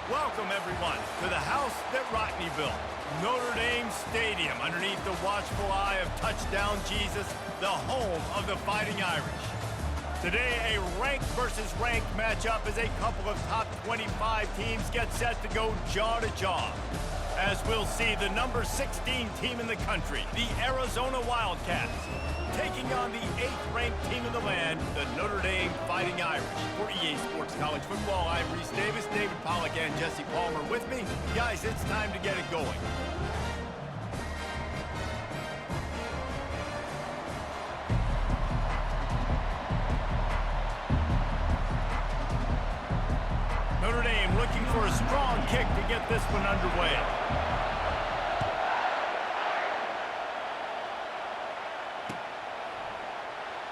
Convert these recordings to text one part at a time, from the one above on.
Welcome, everyone, to the house that Rodney built, Notre Dame Stadium, underneath the watchful eye of Touchdown Jesus, the home of the Fighting Irish. Today, a ranked versus ranked matchup as a couple of top 25 teams get set to go jaw to jaw. As we'll see, the number 16 team in the country, the Arizona Wildcats, taking on the 8th-ranked team in the land, the Notre Dame Fighting Irish. For EA Sports College Football, I'm Reese Davis, David Pollack, and Jesse Palmer with me. Guys, it's time to get it going. Notre Dame looking for a strong kick to get this one underway.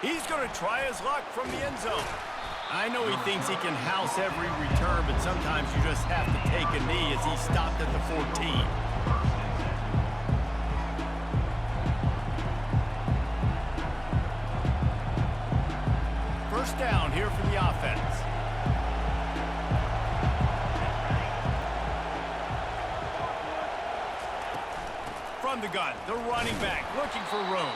He's going to try his luck from the end zone. I know he thinks he can house every return, but sometimes you just have to take a knee as he stopped at the 14. First down here for the offense. From the gun, the running back looking for room.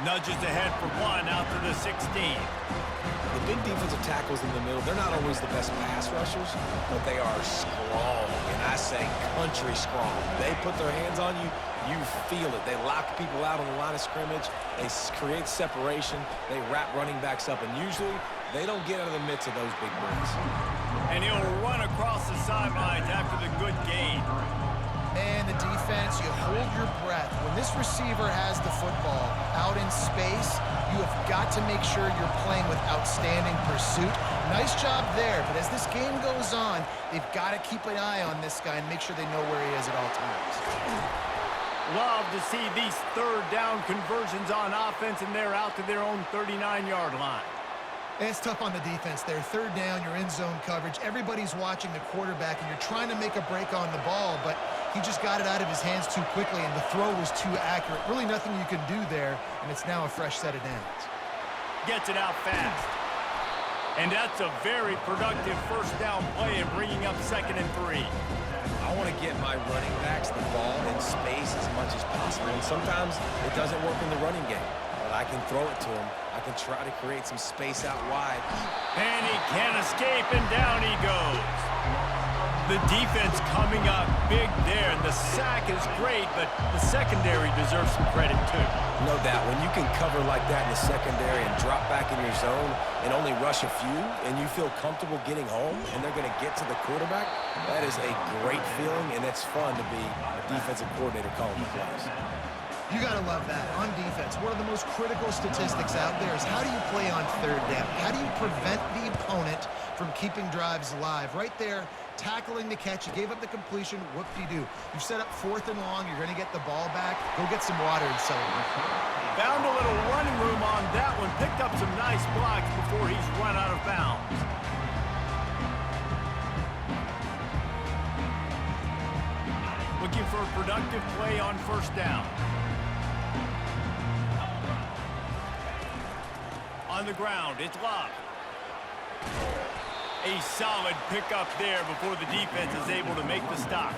Nudges ahead for one out to the 16. The big defensive tackles in the middle, they're not always the best pass rushers, but they are strong, and I say country strong. They put their hands on you, you feel it. They lock people out on the line of scrimmage. They create separation. They wrap running backs up, and usually they don't get out of the midst of those big boys. And he'll run across the sidelines after the good gain. And the defense, you hold your breath. When this receiver has the football out in space, you have got to make sure you're playing with outstanding pursuit. Nice job there, but as this game goes on, they've got to keep an eye on this guy and make sure they know where he is at all times. Love to see these third down conversions on offense, and they're out to their own 39-yard line. It's tough on the defense there. Third down, you're in zone coverage. Everybody's watching the quarterback, and you're trying to make a break on the ball, but he just got it out of his hands too quickly, and the throw was too accurate. Really nothing you can do there, and it's now a fresh set of downs. Gets it out fast. And that's a very productive first down play and bringing up 2nd and 3. I want to get my running backs the ball in space as much as possible, and sometimes it doesn't work in the running game, but I can throw it to him. I can try to create some space out wide. And he can't escape, and down he goes. The defense coming up big there, and the sack is great, but the secondary deserves some credit too. No doubt, when you can cover like that in the secondary and drop back in your zone and only rush a few, and you feel comfortable getting home, and they're going to get to the quarterback, that is a great feeling, and it's fun to be a defensive coordinator calling the plays. You got to love that. On defense, one of the most critical statistics out there is how do you play on third down? How do you prevent the opponent from keeping drives alive? Right there, tackling the catch. You gave up the completion. Whoop-de-doo. You've set up 4th and long. You're going to get the ball back. Go get some water and celebrate. Found a little running room on that one. Picked up some nice blocks before he's run out of bounds. Looking for a productive play on first down. On the ground, it's Love. A solid pickup there before the defense is able to make the stop.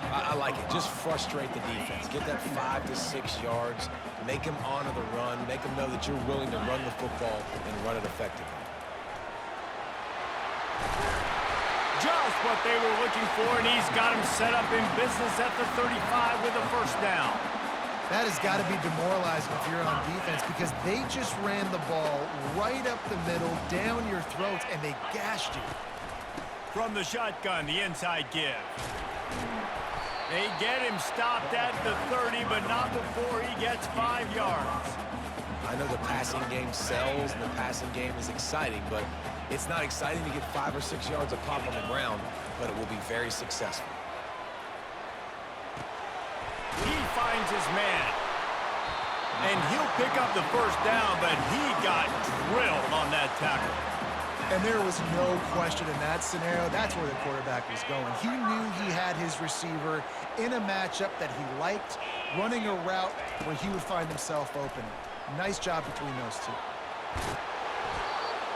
I like it. Just frustrate the defense. Get that 5 to 6 yards. Make them honor the run. Make them know that you're willing to run the football and run it effectively. Just what they were looking for, and he's got him set up in business at the 35 with a first down. That has got to be demoralizing if you're on defense because they just ran the ball right up the middle, down your throats, and they gashed you. From the shotgun, the inside give. They get him stopped at the 30, but not before he gets 5 yards. I know the passing game sells and the passing game is exciting, but it's not exciting to get 5 or 6 yards of pop on the ground, but it will be very successful. He finds his man. And he'll pick up the first down, but he got drilled on that tackle. And there was no question in that scenario. That's where the quarterback was going. He knew he had his receiver in a matchup that he liked, running a route where he would find himself open. Nice job between those two.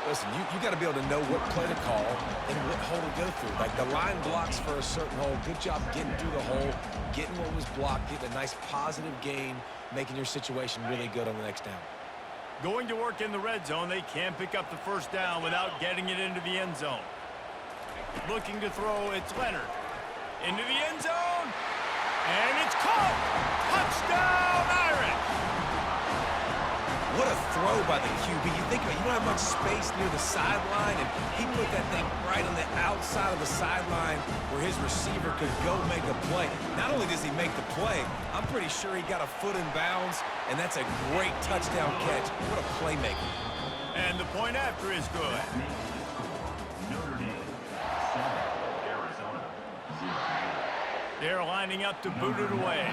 Listen, you got to be able to know what play to call and what hole to go through. Like the line blocks for a certain hole. Good job getting through the hole, getting what was blocked, getting a nice positive gain, making your situation really good on the next down. Going to work in the red zone, they can't pick up the first down without getting it into the end zone. Looking to throw, it's Leonard. Into the end zone, and it's caught! Touchdown, Irish! What a throw by the QB. You think about it, you don't have much space near the sideline, and he put that thing right on the outside of the sideline where his receiver could go make a play. Not only does he make the play, I'm pretty sure he got a foot in bounds, and that's a great touchdown catch. What a playmaker. And the point after is good. They're lining up to boot it away.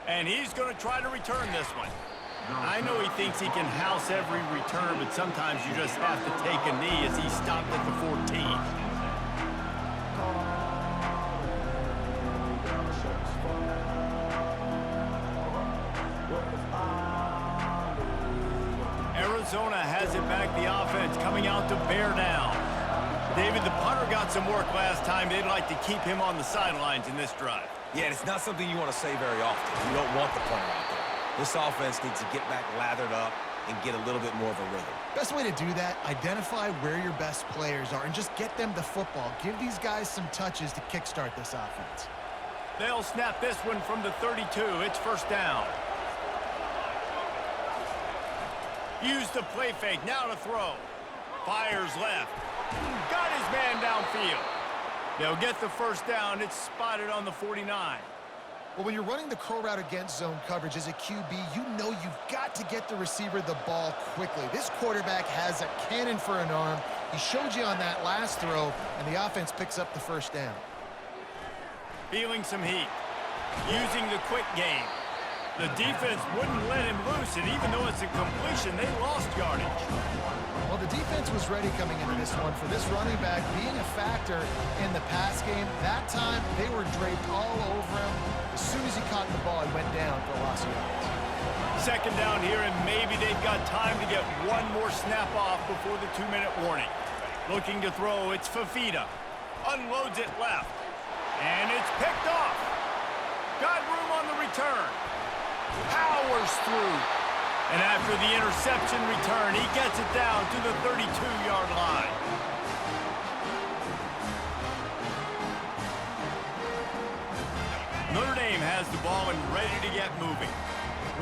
And he's going to try to return this one. I know he thinks he can house every return, but sometimes you just have to take a knee as he stopped at the 14. Arizona has it back, the offense coming out to bear down. David, the punter got some work last time. They'd like to keep him on the sidelines in this drive. Yeah, it's not something you want to say very often. You don't want the punter out there. This offense needs to get back lathered up and get a little bit more of a rhythm. Best way to do that, identify where your best players are and just get them the football. Give these guys some touches to kickstart this offense. They'll snap this one from the 32. It's first down. Use the play fake. Now to throw. Fires left. Got his man downfield. They'll get the first down. It's spotted on the 49. Well, when you're running the curl route against zone coverage as a QB, you know you've got to get the receiver the ball quickly. This quarterback has a cannon for an arm. He showed you on that last throw, and the offense picks up the first down. Feeling some heat. Using the quick game. The defense wouldn't let him loose, and even though it's a completion, they lost yardage. Well, the defense was ready coming into this one for this running back being a factor in the pass game. That time, they were draped all over him. As soon as he caught the ball, he went down for a loss of yards. Second down here, and maybe they've got time to get one more snap off before the 2-minute warning. Looking to throw, it's Fafita. Unloads it left. And it's picked off. Got room on the return. Powers through. And after the interception return, he gets it down to the 32-yard line. Notre Dame has the ball and ready to get moving.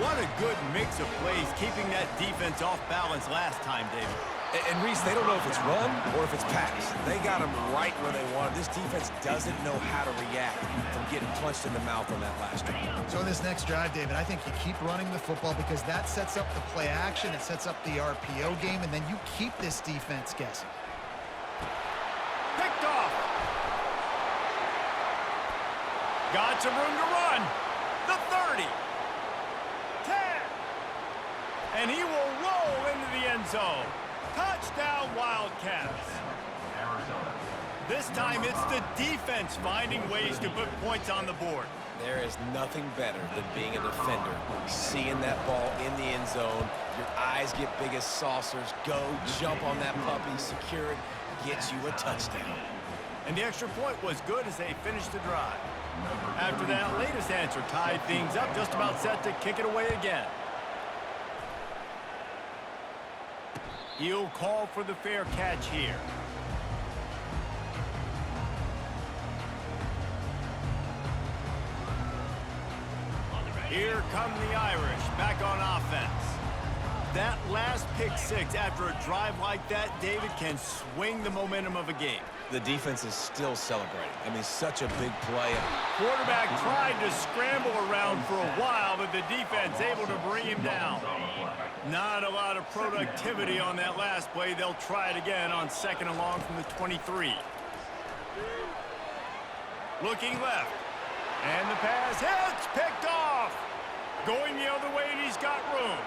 What a good mix of plays, keeping that defense off balance last time, David. And Reese, they don't know if it's run or if it's pass. They got them right where they want it. This defense doesn't know how to react from getting punched in the mouth on that last drive. So in this next drive, David, I think you keep running the football because that sets up the play action, it sets up the RPO game, and then you keep this defense guessing. Picked off. Got some room to run. The 30. 10. And he will roll into the end zone. Touchdown, Wildcats. This time it's the defense finding ways to put points on the board. There is nothing better than being a defender, seeing that ball in the end zone, your eyes get big as saucers, go jump on that puppy, secure it, gets you a touchdown. And the extra point was good as they finished the drive. After that latest answer tied things up, just about set to kick it away again. He'll call for the fair catch here. Here come the Irish, back on offense. That last pick six after a drive like that, David, can swing the momentum of a game. The defense is still celebrating. I mean, such a big play. Quarterback tried to scramble around for a while, but the defense able to bring him down. Not a lot of productivity on that last play. They'll try it again on second and long from the 23. Looking left. And the pass hits, picked off. Going the other way, and he's got room.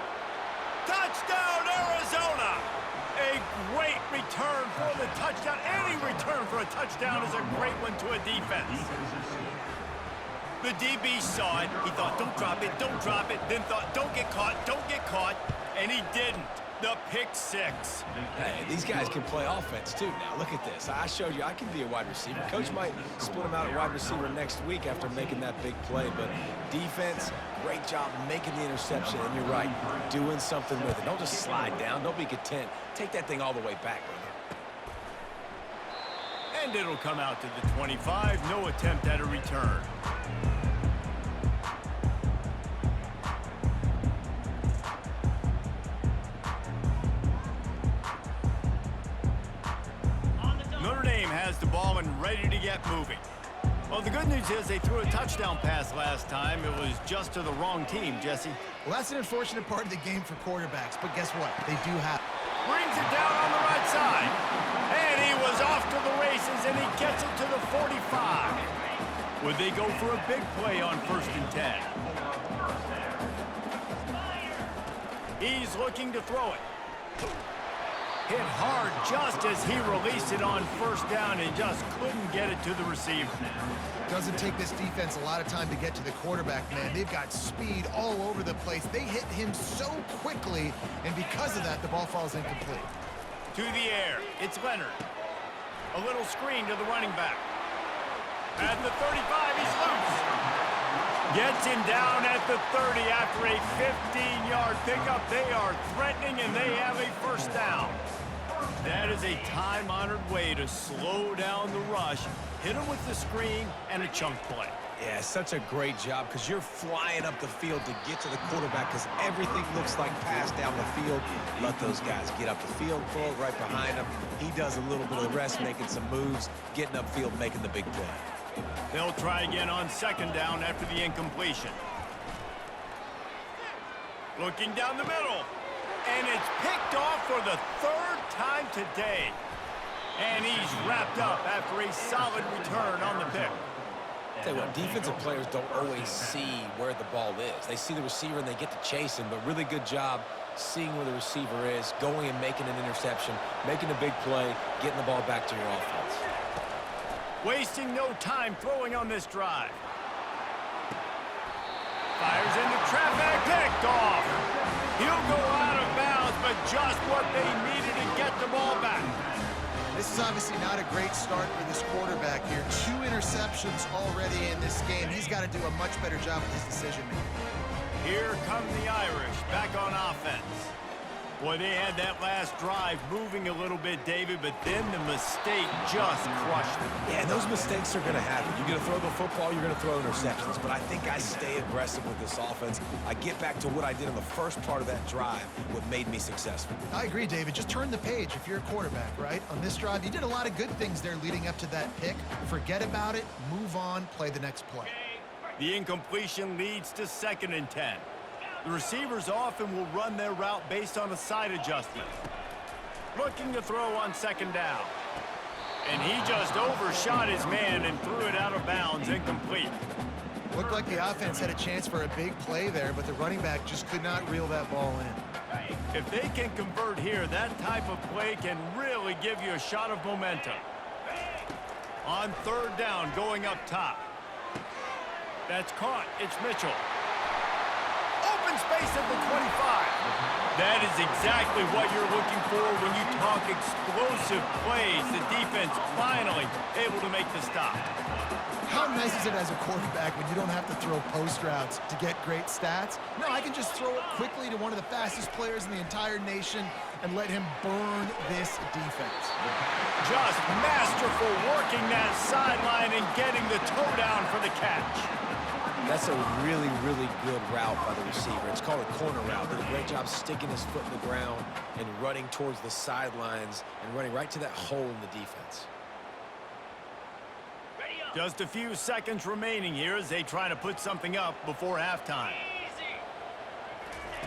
Touchdown, Arizona! A great return for the touchdown. Any return for a touchdown is a great one to a defense. The DB saw it. He thought, don't drop it, don't drop it. Then thought, don't get caught, and he didn't. The pick six. Hey, these guys can play offense, too. Now, look at this. I showed you I can be a wide receiver. Coach might split him out at wide receiver next week after making that big play. But defense, great job making the interception. And you're right, doing something with it. Don't just slide down. Don't be content. Take that thing all the way back, brother. And it'll come out to the 25. No attempt at a return. Notre Dame has the ball and ready to get moving. Well, the good news is they threw a touchdown pass last time. It was just to the wrong team, Jesse. Well, that's an unfortunate part of the game for quarterbacks, but guess what? They do have it. Brings it down on the right side. And he was off to the races, and he gets it to the 45. Would they go for a big play on 1st and 10? He's looking to throw it. Hit hard just as he released it on 1st down and just couldn't get it to the receiver. Doesn't take this defense a lot of time to get to the quarterback, man. They've got speed all over the place. They hit him so quickly, and because of that, the ball falls incomplete. To the air, it's Leonard. A little screen to the running back. At the 35, he's loose. Gets him down at the 30 after a 15-yard pickup. They are threatening, and they have a 1st down. That is a time-honored way to slow down the rush, hit him with the screen, and a chunk play. Yeah, such a great job because you're flying up the field to get to the quarterback because everything looks like pass down the field. Let those guys get up the field, throw it right behind him. He does a little bit of the rest, making some moves, getting upfield, making the big play. They'll try again on 2nd down after the incompletion. Looking down the middle. And it's picked off for the 3rd time today. And he's wrapped up after a solid return on the pick. Tell you what, defensive players don't always see where the ball is. They see the receiver and they get to chase him, but really good job seeing where the receiver is, going and making an interception, making a big play, getting the ball back to your offense. Wasting no time throwing on this drive. Fires into traffic, picked off. He'll go out of bounds, but just what they needed to get the ball back. This is obviously not a great start for this quarterback here. 2 interceptions already in this game. He's got to do a much better job with his decision-making. Here come the Irish back on offense. Boy, they had that last drive moving a little bit, David, but then the mistake just crushed them. Yeah, and those mistakes are going to happen. You're going to throw the football, you're going to throw interceptions, but I think I stay aggressive with this offense. I get back to what I did in the first part of that drive, what made me successful. I agree, David. Just turn the page if you're a quarterback, right? On this drive, you did a lot of good things there leading up to that pick. Forget about it, move on, play the next play. The incompletion leads to 2nd and 10. The receivers often will run their route based on a side adjustment. Looking to throw on 2nd down. And he just overshot his man and threw it out of bounds, incomplete. Looked like the offense had a chance for a big play there, but the running back just could not reel that ball in. If they can convert here, that type of play can really give you a shot of momentum. On 3rd down, going up top. That's caught. It's Mitchell. Open space at the 25. That is exactly what you're looking for when you talk explosive plays. The defense finally able to make the stop. How nice is it as a quarterback when you don't have to throw post routes to get great stats? No, I can just throw it quickly to one of the fastest players in the entire nation and let him burn this defense. Just masterful working that sideline and getting the toe down for the catch. That's a really, really good route by the receiver. It's called a corner route. Did a great job sticking his foot in the ground and running towards the sidelines and running right to that hole in the defense. Just a few seconds remaining here as they try to put something up before halftime.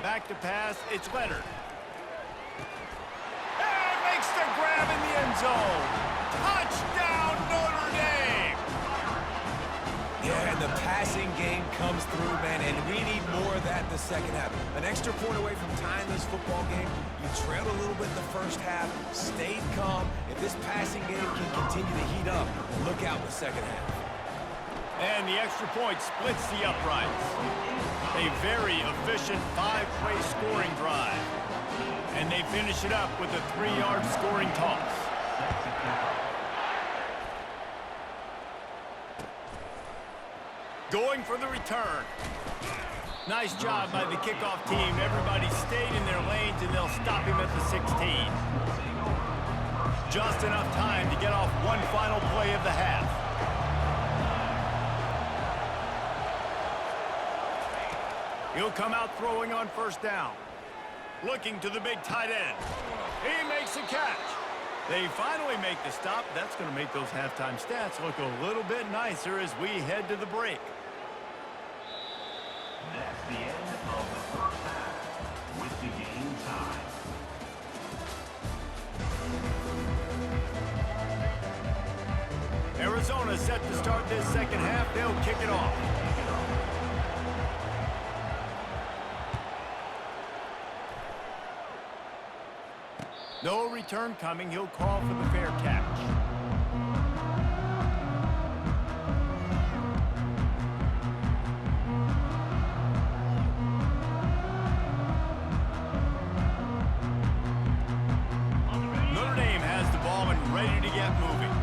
Back to pass, it's Leonard. And makes the grab in the end zone. Touchdown, Notre Dame! Yeah, and the passing game comes through, man, and we need more of that in the second half. An extra point away from tying this football game. You trailed a little bit in the first half, stayed calm. If this passing game can continue to heat up, look out in the second half. And the extra point splits the uprights. A very efficient 5-play scoring drive. And they finish it up with a 3-yard scoring toss. Going for the return. Nice job by the kickoff team. Everybody stayed in their lanes, and they'll stop him at the 16. Just enough time to get off one final play of the half. He'll come out throwing on first down. Looking to the big tight end. He makes a catch. They finally make the stop. That's going to make those halftime stats look a little bit nicer as we head to the break. That's the end of the first half with the game time. Arizona set to start this second half. They'll kick it off. No return coming. He'll call for the fair catch. Notre Dame has the ball and ready to get moving.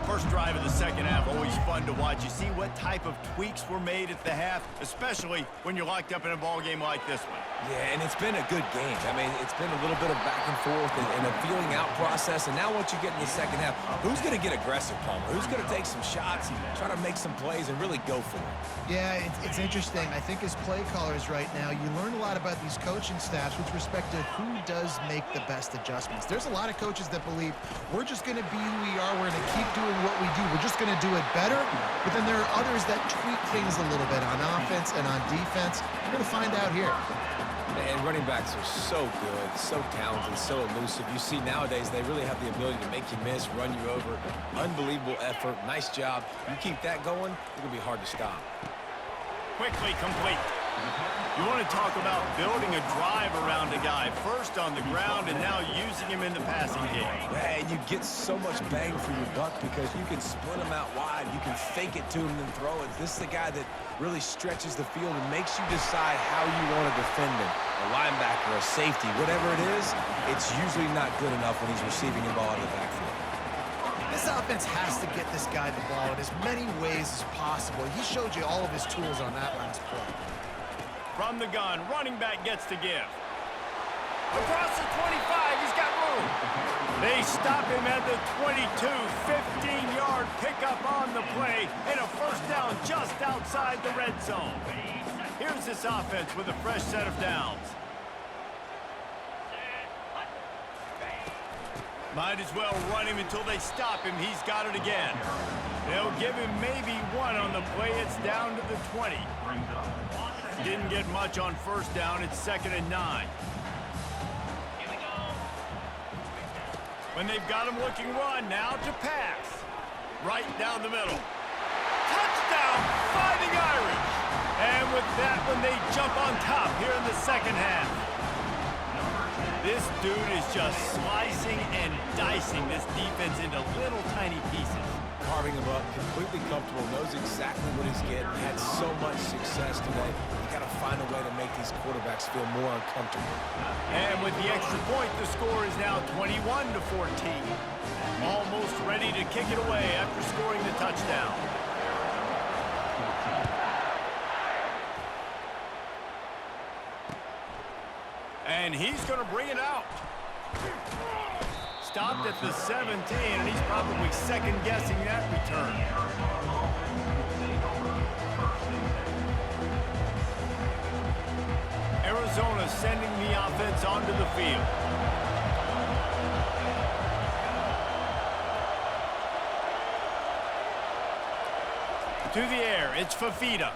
First drive of the second half, always fun to watch. You see what type of tweaks were made at the half, especially when you're locked up in a ball game like this one. Yeah, and it's been a good game. I mean, it's been a little bit of back and forth and a feeling out process. And now once you get in the second half, who's going to get aggressive, Palmer? Who's going to take some shots and try to make some plays and really go for it? Yeah, it's interesting. I think as play callers right now, you learn a lot about these coaching staffs with respect to who does make the best adjustments. There's a lot of coaches that believe we're just going to be who we are. We're going to keep doing what we do. We're just going to do it better. But then there are others that tweak things a little bit on offense and on defense. We're going to find out here. And running backs are so good, so talented, so elusive. You see nowadays they really have the ability to make you miss, run you over. Unbelievable effort. Nice job. You keep that going, it'll be hard to stop. Quickly complete. You want to talk about building a drive around a guy, first on the ground and now using him in the passing game. Yeah, and you get so much bang for your buck because you can split him out wide. You can fake it to him and throw it. This is the guy that really stretches the field and makes you decide how you want to defend him. A linebacker, a safety, whatever it is, it's usually not good enough when he's receiving the ball out of the backfield. This offense has to get this guy the ball in as many ways as possible. He showed you all of his tools on that last play. From the gun, running back gets to give. Across the 25, he's got room. They stop him at the 22, 15-yard pickup on the play, and a first down just outside the red zone. Here's this offense with a fresh set of downs. Might as well run him until they stop him. He's got it again. They'll give him maybe one on the play. It's down to the 20. Didn't get much on first down. It's 2nd and 9. When they've got him looking run, now to pass. Right down the middle. Touchdown, Fighting Irish. And with that one, they jump on top here in the second half. This dude is just slicing and dicing this defense into little tiny pieces. Carving him up, completely comfortable, knows exactly what he's getting, had so much success today. You got to find a way to make these quarterbacks feel more uncomfortable. And with the extra point, the score is now 21-14. Almost ready to kick it away after scoring the touchdown. And he's going to bring it out. Stopped at the 17, and he's probably second-guessing that return. Arizona sending the offense onto the field. To the air, it's Fafita.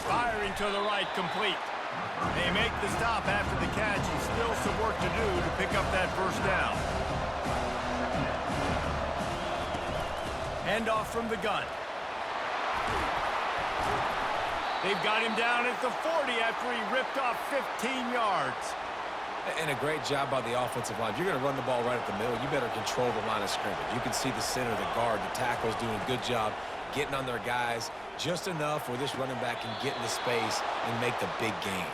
Firing to the right, complete. They make the stop after the catch, and still some work to do to pick up that first down. Handoff from the gun. They've got him down at the 40 after he ripped off 15 yards. And a great job by the offensive line. If you're going to run the ball right at the middle, you better control the line of scrimmage. You can see the center, the guard, the tackle's doing a good job getting on their guys just enough where this running back can get into space and make the big gain.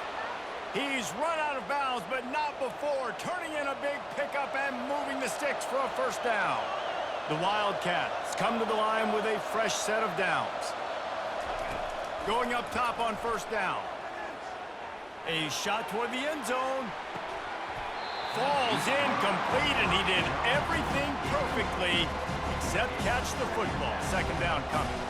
He's run out of bounds, but not before turning in a big pickup and moving the sticks for a first down. The Wildcats come to the line with a fresh set of downs. Going up top on first down. A shot toward the end zone. Falls incomplete, and he did everything perfectly except catch the football. Second down coming.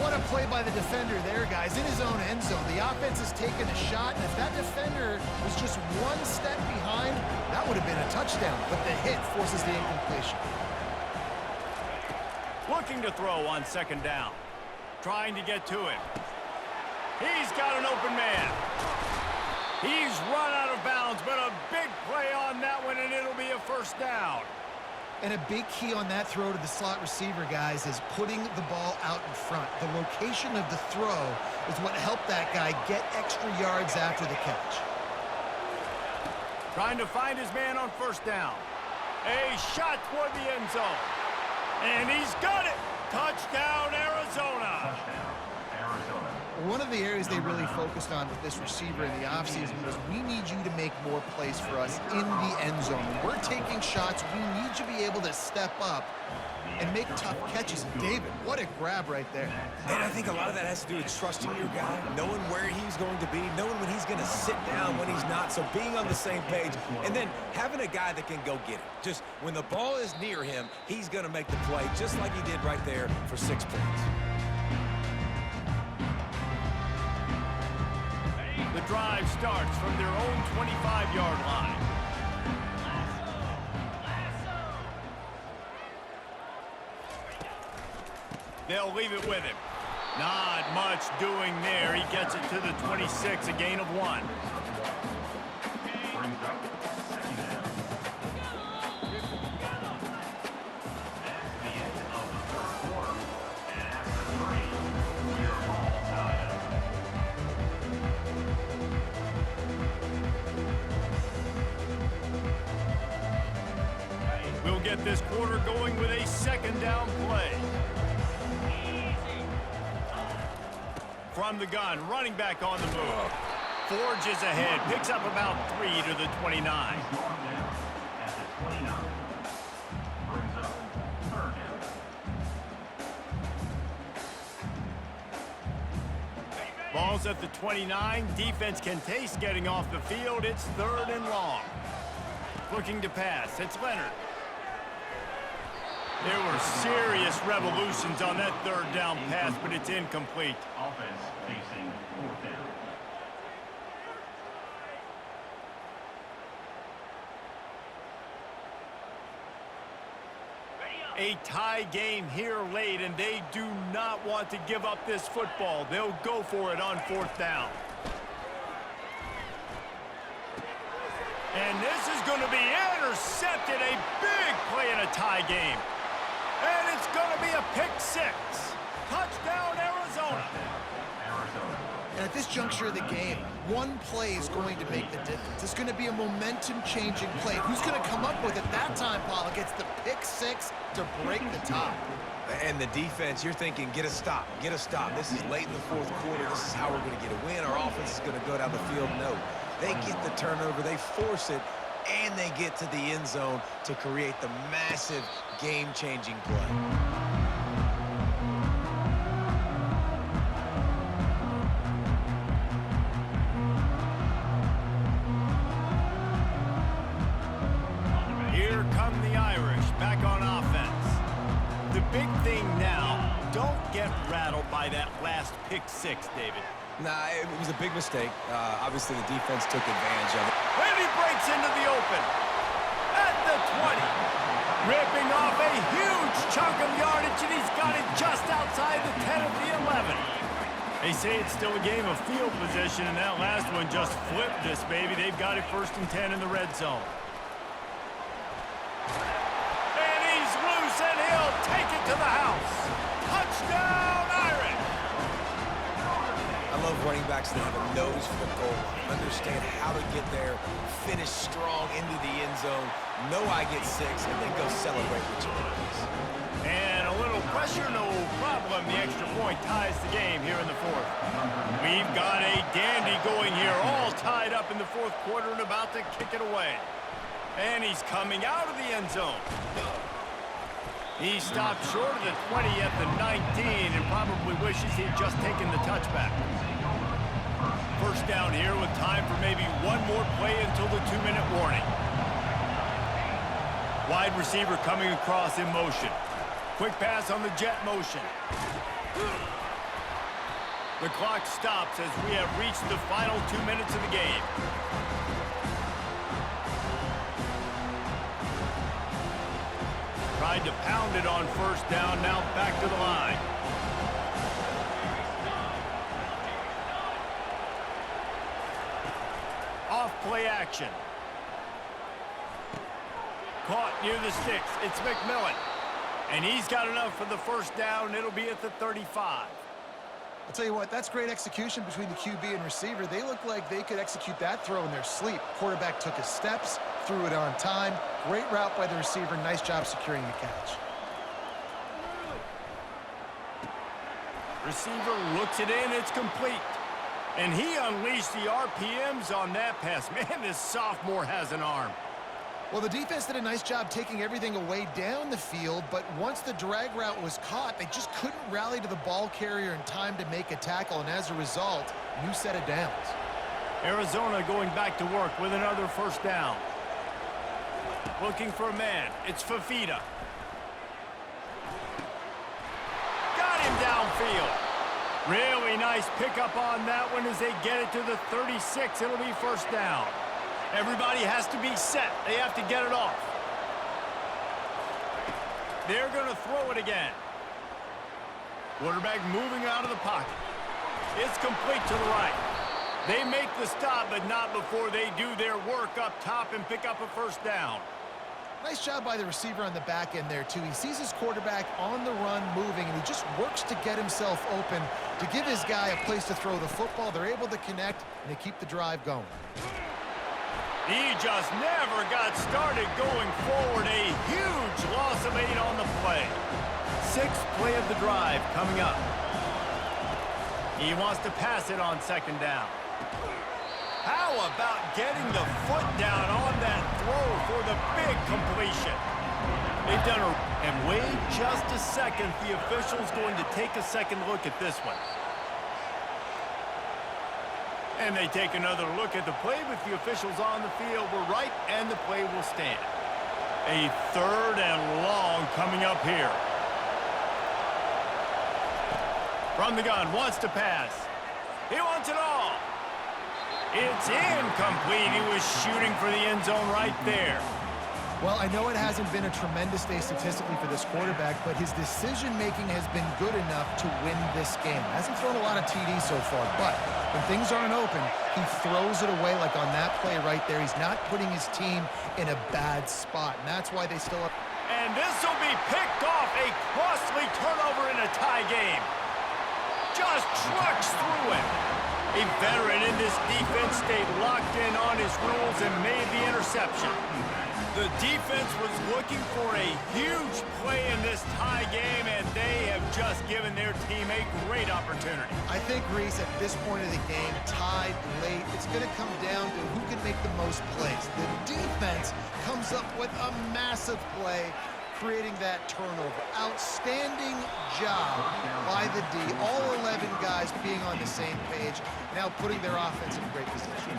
What a play by the defender there, guys. In his own end zone, the offense has taken a shot, and if that defender was just one step behind, that would have been a touchdown. But the hit forces the incompletion. Looking to throw on second down. Trying to get to him. He's got an open man. He's run out of bounds, but a big play on that one, and it'll be a first down. And a big key on that throw to the slot receiver, guys, is putting the ball out in front. The location of the throw is what helped that guy get extra yards after the catch. Trying to find his man on first down. A shot toward the end zone. And he's got it! Touchdown, Arizona! Touchdown, Arizona. One of the areas they really focused on with this receiver in the offseason was, we need you to make more plays for us in the end zone. When we're taking shots, we need you to be able to step up and make tough catches. And David, what a grab right there. And I think a lot of that has to do with trusting your guy, knowing where he's going to be, knowing when he's going to sit down, when he's not, so being on the same page, and then having a guy that can go get it. Just when the ball is near him, he's going to make the play, just like he did right there for 6 points. The drive starts from their own 25-yard line. They'll leave it with him. Not much doing there. He gets it to the 26, a gain of 1. Brings up second down. That's the end of the third quarter. And after 3, we are all tied up. We'll get this quarter going with a second down play. From the gun, running back on the move. Forges ahead, picks up about 3 to the 29. Going down at the 29. Brings up third down. Ball's at the 29. Defense can taste getting off the field. It's 3rd and long. Looking to pass. It's Leonard. There were serious revolutions on that 3rd down pass, but it's incomplete. Offense facing 4th down. A tie game here late, and they do not want to give up this football. They'll go for it on 4th down. And this is going to be intercepted. A big play in a tie game. And it's going to be a pick 6. Touchdown, Arizona. Arizona. And at this juncture of the game, one play is going to make the difference. It's going to be a momentum-changing play. Who's going to come up with it that time, Pollock? It's the pick 6 to break the tie. And the defense, you're thinking, get a stop, get a stop. This is late in the 4th quarter. This is how we're going to get a win. Our offense is going to go down the field. No, they get the turnover, they force it, and they get to the end zone to create the massive game-changing play. Here come the Irish back on offense. The big thing now, don't get rattled by that last pick 6, David. Nah, it was a big mistake. Obviously, the defense took advantage of it. And he breaks into the open. At the 20. Ripping off a huge chunk of yardage, and he's got it just outside the 10 of the 11. They say it's still a game of field position, and that last one just flipped this baby. They've got it 1st and 10 in the red zone. And he's loose, and he'll take it to the house. Touchdown, Irish! I love running backs that have a nose for the goal line, understand how to get there, finish strong into the end zone, know I get 6, and then go celebrate with your buddies. And a little pressure, no problem. The extra point ties the game here in the fourth. We've got a dandy going here, all tied up in the fourth quarter and about to kick it away. And he's coming out of the end zone. He stopped short of the 20 at the 19 and probably wishes he'd just taken the touchback. First down here with time for maybe one more play until the 2-minute warning. Wide receiver coming across in motion. Quick pass on the jet motion. The clock stops as we have reached the final 2 minutes of the game. Tried to pound it on first down, now back to the line. Off play action. Caught near the sticks. It's McMillan. And he's got enough for the first down. It'll be at the 35. I'll tell you what, that's great execution between the QB and receiver. They look like they could execute that throw in their sleep. Quarterback took his steps, threw it on time. Great route by the receiver. Nice job securing the catch. Receiver looks it in. It's complete. And he unleashed the RPMs on that pass. Man, this sophomore has an arm. Well, the defense did a nice job taking everything away down the field, but once the drag route was caught, they just couldn't rally to the ball carrier in time to make a tackle, and as a result, new set of downs. Arizona going back to work with another first down. Looking for a man. It's Fafita. Got him downfield. Really nice pickup on that one as they get it to the 36. It'll be first down. Everybody has to be set. They have to get it off. They're going to throw it again. Quarterback moving out of the pocket. It's complete to the right. They make the stop, but not before they do their work up top and pick up a first down. Nice job by the receiver on the back end there, too. He sees his quarterback on the run moving, and he just works to get himself open to give his guy a place to throw the football. They're able to connect, and they keep the drive going. He just never got started going forward. A huge loss of 8 on the play. 6th play of the drive coming up. He wants to pass it on second down. How about getting the foot down on that throw for the big completion? They've done a... And wait just a second. The official's going to take a second look at this one. And they take another look at the play with the officials on the field. We're right, and the play will stand. A 3rd and long coming up here. From the gun, wants to pass. He wants it all. It's incomplete. He was shooting for the end zone right there. Well, I know it hasn't been a tremendous day statistically for this quarterback, but his decision-making has been good enough to win this game. Hasn't thrown a lot of TDs so far, but when things aren't open, he throws it away like on that play right there. He's not putting his team in a bad spot, and that's why they still are. And this will be picked off. A costly turnover in a tie game. Just trucks through it. A veteran in this defense stayed locked in on his rules and made the interception. The defense was looking for a huge play in this tie game, and they have just given their team a great opportunity. I think, Reese, at this point of the game, tied late, it's going to come down to who can make the most plays. The defense comes up with a massive play, creating that turnover. Outstanding job by the D. All 11 guys being on the same page, now putting their offense in great position.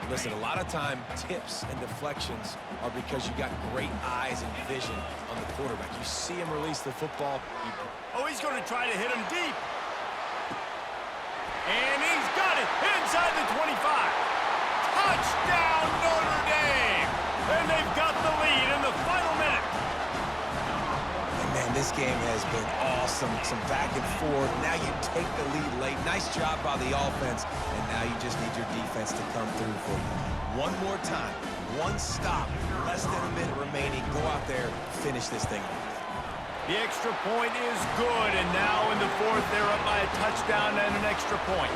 Listen, a lot of time, tips and deflections are because you got great eyes and vision on the quarterback. You see him release the football. He's going to try to hit him deep. And he's got it inside the 25. Touchdown, Notre Dame! And they've got the lead in the final minute. And man, this game has been awesome. Some back and forth. Now you take the lead late. Nice job by the offense. And now you just need your defense to come through for you. One more time. One stop. Less than a minute remaining. Go out there, finish this thing off. The extra point is good, and now in the fourth, they're up by a touchdown and an extra point.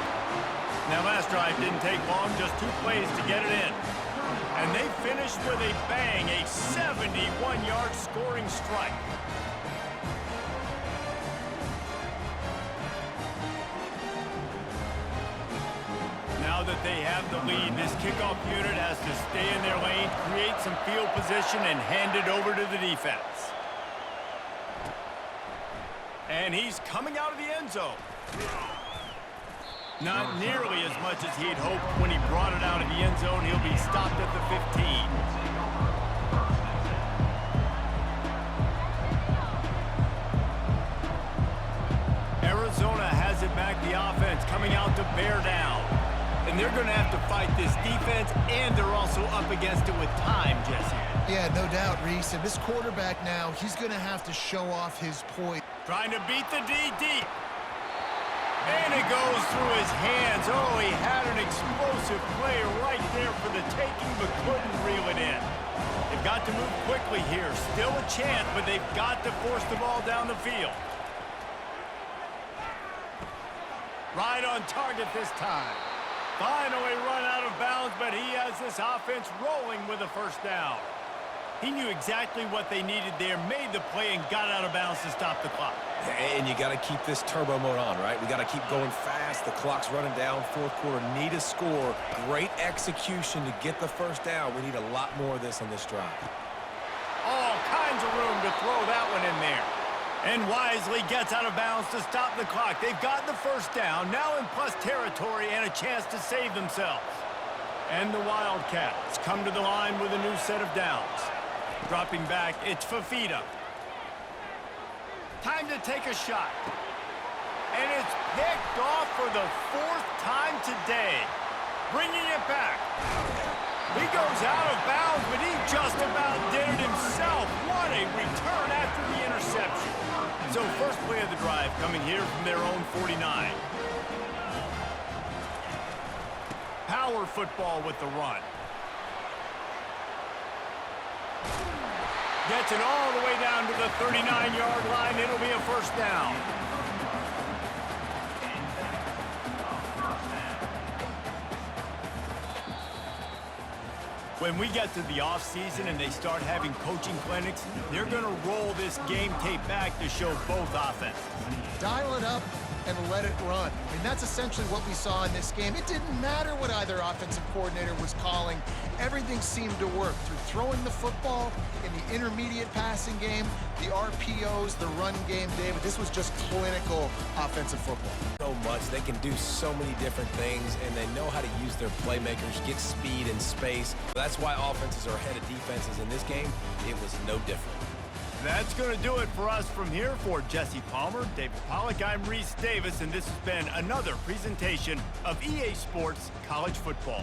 Now, last drive didn't take long, just 2 plays to get it in. And they finished with a bang, a 71-yard scoring strike. Now that they have the lead, this kickoff unit has to stay in their lane, create some field position, and hand it over to the defense. And he's coming out of the end zone. Not nearly as much as he'd hoped when he brought it out of the end zone. He'll be stopped at the 15. Arizona has it back, the offense coming out to bear down. And they're going to have to fight this defense, and they're also up against it with time, Jesse. Yeah, no doubt, Reese. And this quarterback now, he's going to have to show off his poise. Trying to beat the D deep. And it goes through his hands. Oh, he had an explosive play right there for the taking, but couldn't reel it in. They've got to move quickly here. Still a chance, but they've got to force the ball down the field. Right on target this time. Finally run out of bounds, but he has this offense rolling with a first down. He knew exactly what they needed there, made the play, and got out of bounds to stop the clock. And you got to keep this turbo mode on, right? We got to keep going fast. The clock's running down. Fourth quarter, need a score. Great execution to get the first down. We need a lot more of this on this drive. All kinds of room to throw that one in there. And wisely gets out of bounds to stop the clock. They've got the first down, now in plus territory, and a chance to save themselves. And the Wildcats come to the line with a new set of downs. Dropping back, it's Fafita. Time to take a shot. And it's picked off for the 4th time today. Bringing it back. He goes out of bounds, but he just about did it himself. What a return after the interception. So first play of the drive coming here from their own 49. Power football with the run. Gets it all the way down to the 39-yard line. It'll be a first down. When we get to the offseason and they start having coaching clinics, they're going to roll this game tape back to show both offenses. Dial it up and let it run. I mean, that's essentially what we saw in this game. It didn't matter what either offensive coordinator was calling. Everything seemed to work through throwing the football in the intermediate passing game, the RPOs, the run game, David. This was just clinical offensive football. So much. They can do so many different things, and they know how to use their playmakers, get speed and space. That's why offenses are ahead of defenses in this game. It was no different. That's going to do it for us from here. For Jesse Palmer, David Pollack, I'm Reese Davis, and this has been another presentation of EA Sports College Football.